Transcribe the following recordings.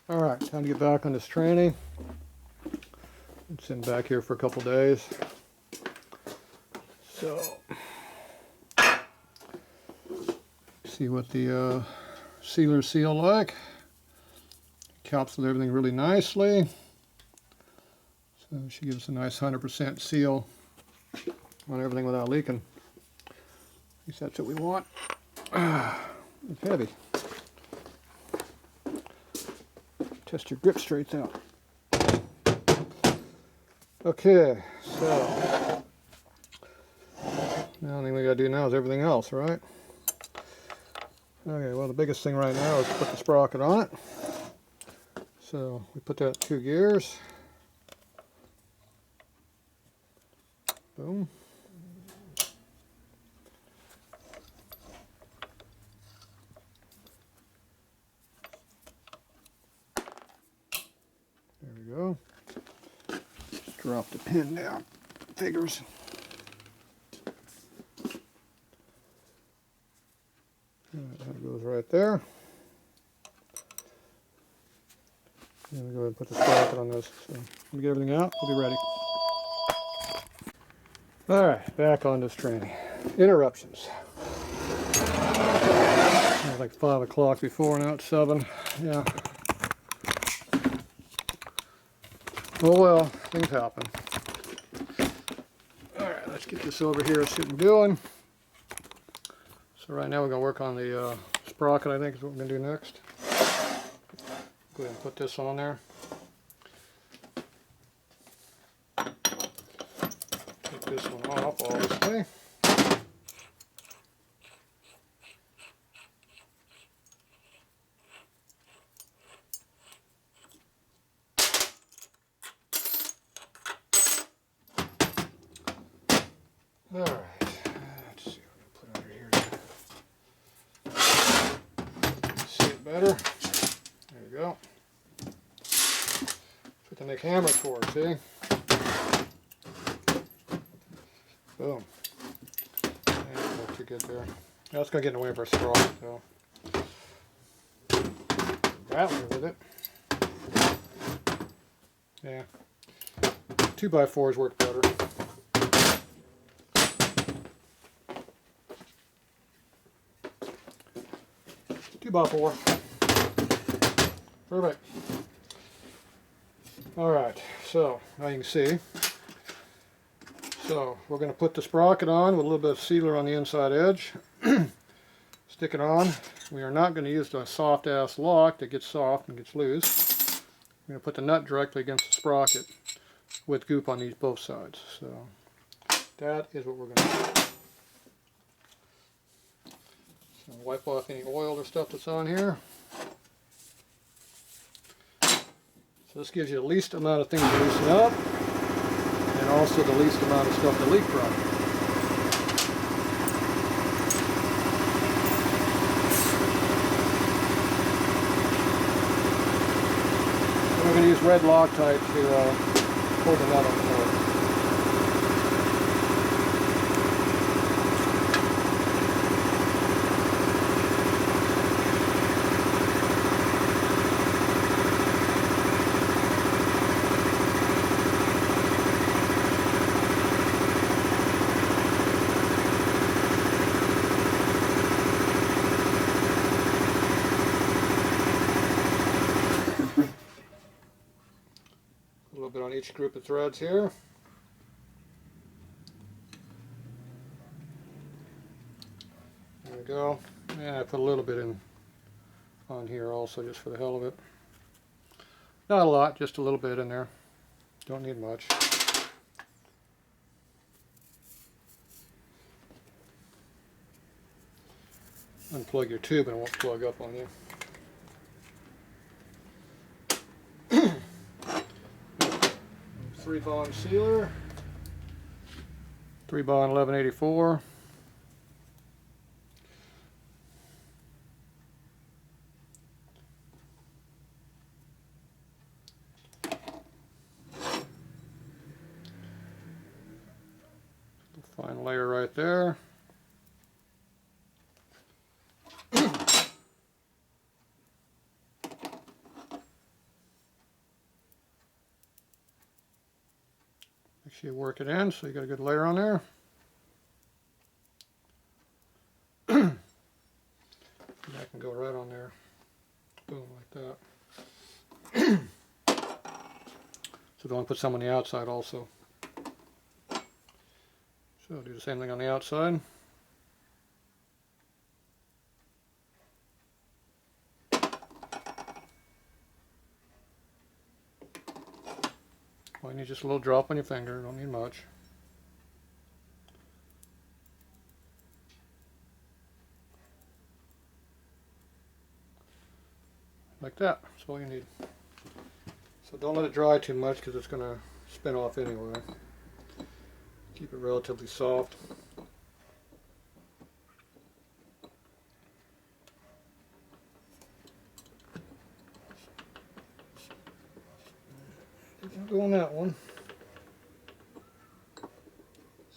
Alright, time to get back on this training. It's in back here for a couple days. So, see what the sealers seal like. Encapsulates everything really nicely. So she gives a nice 100% seal on everything without leaking. At least that's what we want. It's heavy. Test your grip straights out. Okay, so the only thing we gotta do now is everything else, right? Okay, well the biggest thing right now is put the sprocket on it. So we put that in 2 gears. Boom. There we go. Just drop the pin down. Figures. That goes right there. And we go ahead and put the sprocket on this. So let me get everything out. We'll be ready. Alright, back on this training. Interruptions. It was like 5 o'clock before, now it's 7. Yeah. Oh well, things happen. Alright, let's get this over here, see what we're doing. So right now we're going to work on the sprocket, I think is what we're going to do next. Go ahead and put this on there. Take this one off, obviously. Alright, let's see what we put under here. See it better. There you go. That's what they make hammers for, see? Boom. And look too good there. That's going to get in the way of our sprocket, so. Rattling with it. Yeah. 2x4s work better. 2x4. Perfect. Alright, so now you can see. So we're going to put the sprocket on with a little bit of sealer on the inside edge. Stick it on. We are not going to use the soft ass lock that gets soft and gets loose. We're going to put the nut directly against the sprocket with goop on these both sides. So that is what we're going to do. So wipe off any oil or stuff that's on here. So this gives you the least amount of things to loosen up, and also the least amount of stuff to leak from. And we're going to use red Loctite to hold the nut on the board. A little bit on each group of threads here. There we go. And I put a little bit in on here also just for the hell of it. Not a lot, just a little bit in there. Don't need much. Unplug your tube and it won't plug up on you. 3-bond sealer, 3-bond 1184. Fine layer right there. Make sure you work it in so you got a good layer on there. That can go right on there. Boom, like that. So don't put some on the outside also. So do the same thing on the outside. Well, you need just a little drop on your finger, don't need much. Like that, that's all you need. So don't let it dry too much because it's going to spin off anyway. Keep it relatively soft. I'll go on that one.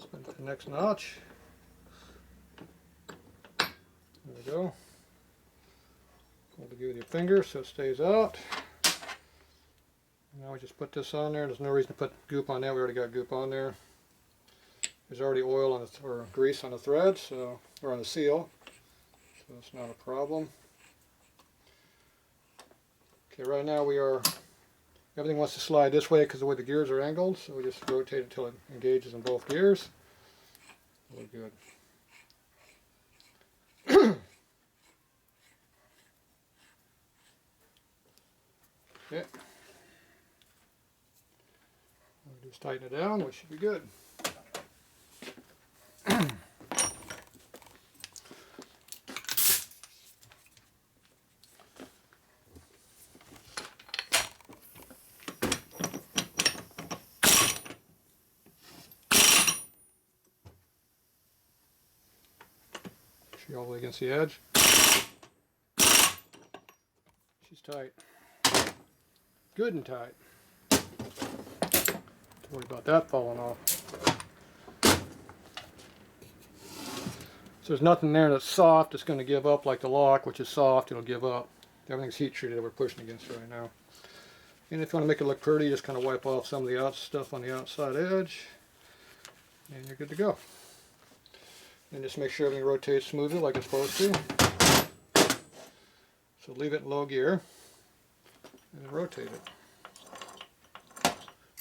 Spin to the next notch. There we go. Hold it with your finger so it stays out. Now we just put this on there. There's no reason to put goop on that. We already got goop on there. There's already oil on the or grease on the thread, so or on the seal, so that's not a problem. Okay, right now everything wants to slide this way because the way the gears are angled, so we just rotate it until it engages in both gears. Really good. Okay. We'll just tighten it down, we should be good. All the way against the edge. She's tight. Good and tight. Don't worry about that falling off. So there's nothing there that's soft that's going to give up like the lock, which is soft, it'll give up. Everything's heat treated that we're pushing against right now. And if you want to make it look pretty, just kind of wipe off some of the stuff on the outside edge. And you're good to go. And just make sure everything rotates smoothly like it's supposed to. So leave it in low gear and then rotate it.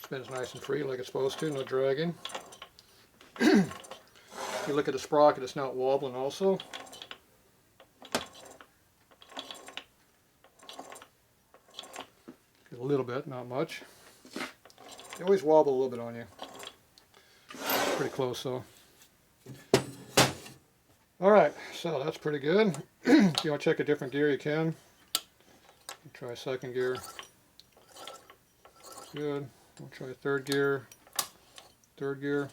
Spins nice and free like it's supposed to, no dragging. If you look at the sprocket, it's not wobbling also. A little bit, not much. They always wobble a little bit on you. Pretty close though. Alright, so that's pretty good. If you want to check a different gear, you can. Try second gear. Good. We'll try third gear. Third gear.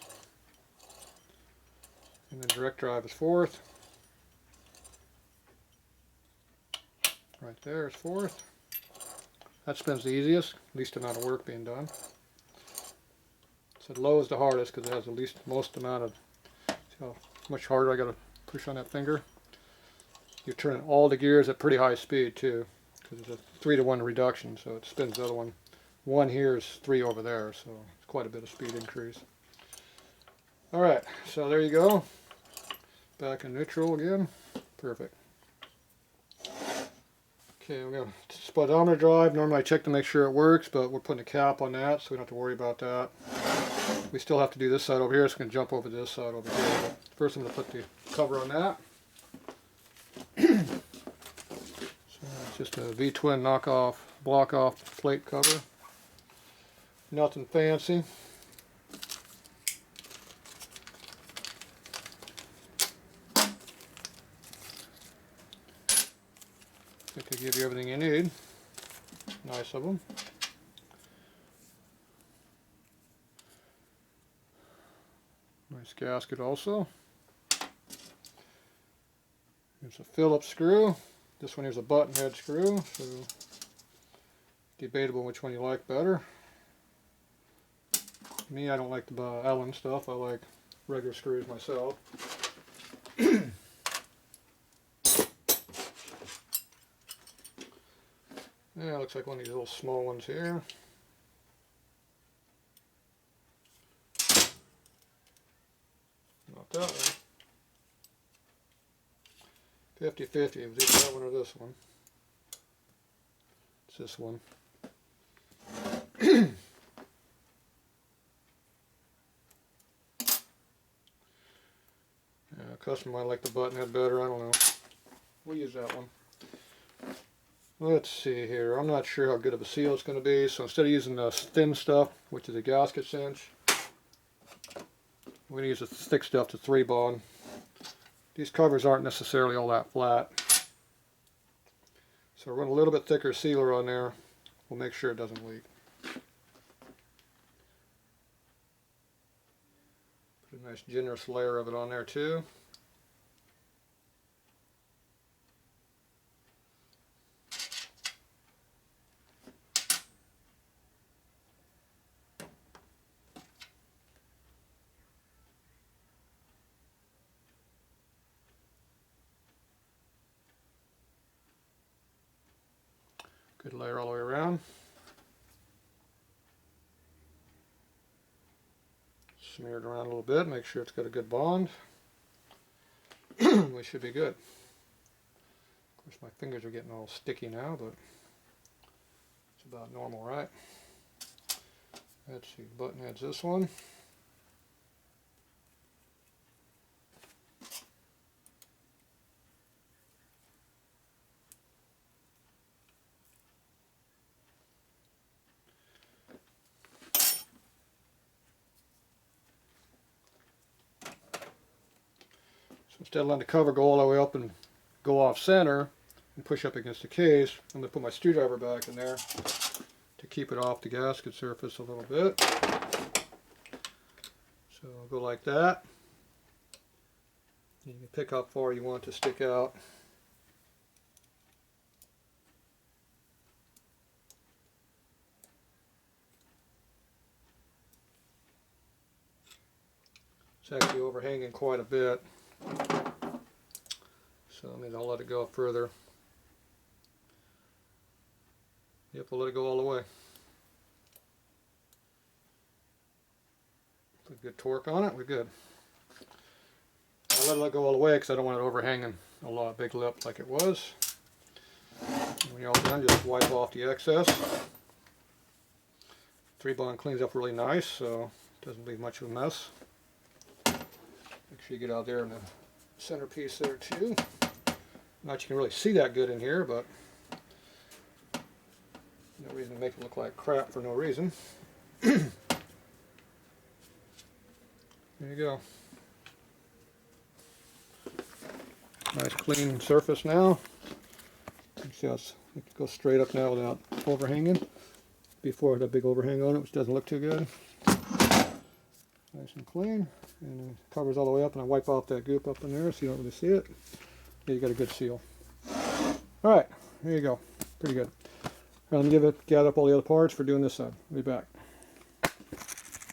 And then direct drive is fourth. Right there is fourth. That spins the easiest, least amount of work being done. So low is the hardest because it has the most amount of, see how much harder I got to push on that finger. You're turning all the gears at pretty high speed too, because it's a 3-to-1 reduction, so it spins the other one. One here is 3 over there, so it's quite a bit of speed increase. Alright, so there you go. Back in neutral again. Perfect. Okay, we're going to speedometer drive. Normally I check to make sure it works, but we're putting a cap on that, so we don't have to worry about that. We still have to do this side over here, so it's going to jump over this side over here. But first I'm going to put the cover on that. So it's just a V-twin knockoff, block-off plate cover. Nothing fancy. I think they give you everything you need. Nice of them. Nice gasket also. Here's a Phillips screw. This one here's a button head screw, so debatable which one you like better. Me, I don't like the Allen stuff. I like regular screws myself. Yeah, looks like one of these little small ones here. 50-50. It was either that one or this one. It's this one. Customer might like the button head better, I don't know. We'll use that one. Let's see here. I'm not sure how good of a seal it's going to be, so instead of using the thin stuff, which is a gasket cinch, we're going to use the thick stuff to 3-bond. These covers aren't necessarily all that flat. So run a little bit thicker sealer on there. We'll make sure it doesn't leak. Put a nice generous layer of it on there too. Good layer all the way around. Smear it around a little bit, make sure it's got a good bond. We should be good. Of course my fingers are getting all sticky now, but it's about normal, right? Let's see, button head's this one. So instead of letting the cover go all the way up and go off center and push up against the case, I'm going to put my screwdriver back in there to keep it off the gasket surface a little bit. So I'll go like that. You can pick how far you want it to stick out. It's actually overhanging quite a bit. So I'll let it go further. Yep, we'll let it go all the way. Put good torque on it, we're good. I'll let it go all the way because I don't want it overhanging a lot, big lip like it was. When you're all done, just wipe off the excess. 3-bond cleans up really nice, so it doesn't leave much of a mess. Make sure you get out there in the centerpiece there too. Not you can really see that good in here, but no reason to make it look like crap for no reason. There you go. Nice clean surface now. You can see how it goes straight up now without overhanging. Before it had a big overhang on it, which doesn't look too good. Nice and clean, and it covers all the way up, and I wipe off that goop up in there so you don't really see it. Yeah, you got a good seal. Alright, here you go. Pretty good. Alright, let me gather up all the other parts for doing this side. I'll be back.